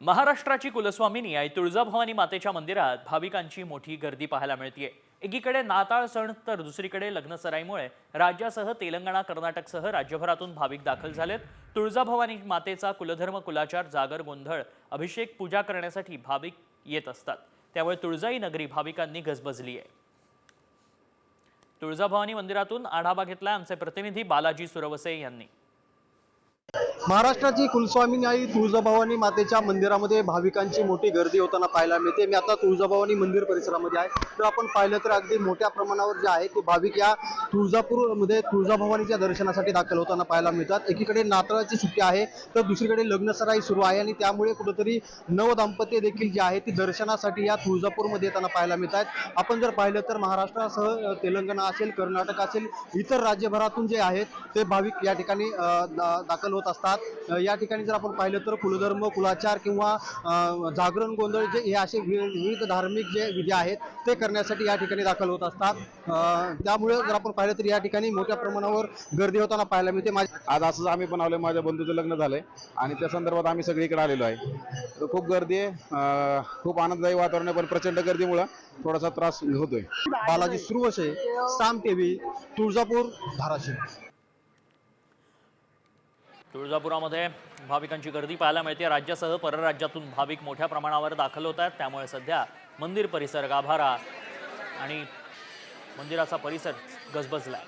महाराष्ट्राची कुलस्वामिनी आई तुळजाभवानी मातेच्या मंदिरात भाविकांची मोठी गर्दी पाहायला मिळतेय। एकीकडे नाताळ सण तर दुसरीकडे लग्नसराईमुळे राज्यासह तेलंगणा, कर्नाटकसह राज्यभरातून भाविक दाखल झालेत। तुळजाभवानी मातेचा कुलधर्म, कुलाचार, जागर, गोंधळ, अभिषेक, पूजा करण्यासाठी भाविक येत असतात। त्यामुळे तुळजाई नगरी भाविकांनी गजबजली आहे। तुळजाभवानी मंदिरातून आढावा घेतलाय आमचे प्रतिनिधी बालाजी सुरवसे यांनी। महाराष्ट्राची कुलस्वामिनी आई तुळजाभवानी मातेच्या मंदिरामध्ये भाविकांची मोठी गर्दी होताना पाहायला मिळते। मी आता तुळजाभवानी मंदिर परिसरामध्ये आहे, तर आपण पाहिलं तर अगदी मोठ्या प्रमाणावर जे आहे ते भाविक या तुळजापूरमध्ये तुळजाभवानीच्या दर्शनासाठी दाखल होताना पाहायला मिळतात। एकीकडे नाताळाची सुट्टी आहे तर दुसरीकडे लग्नसराई सुरू आहे आणि त्यामुळे कुठेतरी नवदाम्पत्य देखील जे आहे ती दर्शनासाठी या तुळजापूरमध्ये येताना पाहायला मिळत आहेत। आपण जर पाहिलं तर महाराष्ट्रासह तेलंगणा असेल, कर्नाटक असेल, इतर राज्यभरातून जे आहेत ते भाविक या ठिकाणी दाखल होत असतात। या ठिकाणी जर आपण पाहिलं तर कुलधर्म, कुलाचार किंवा जागरण, गोंधळ जे हे असे विविध धार्मिक जे विधी आहेत ते करण्यासाठी या ठिकाणी दाखल होत असतात। त्यामुळे जर आपण पाहिलं तर या ठिकाणी मोठ्या प्रमाणावर गर्दी होताना पाहायला मिळते। आज असंच आम्ही पण आलोय, माझ्या बंधूचं लग्न झालंय आणि त्या संदर्भात आम्ही सगळीकडे आलेलो आहे। तर खूप गर्दी आहे, खूप आनंददायी वातावरण आहे, पण प्रचंड गर्दीमुळे थोडासा त्रास होतोय। बालाजी सुरवसे, साम टीव्ही, तुळजापूर, धाराशिव। तुळजापुरामध्ये भाविकांची गर्दी पाहायला मिळते। राज्यासह परराज्यातून भाविक मोठ्या प्रमाणावर दाखल होत आहेत। त्यामुळे सध्या मंदिर परिसर, गाभारा आणि मंदिराचा परिसर गजबजलाय।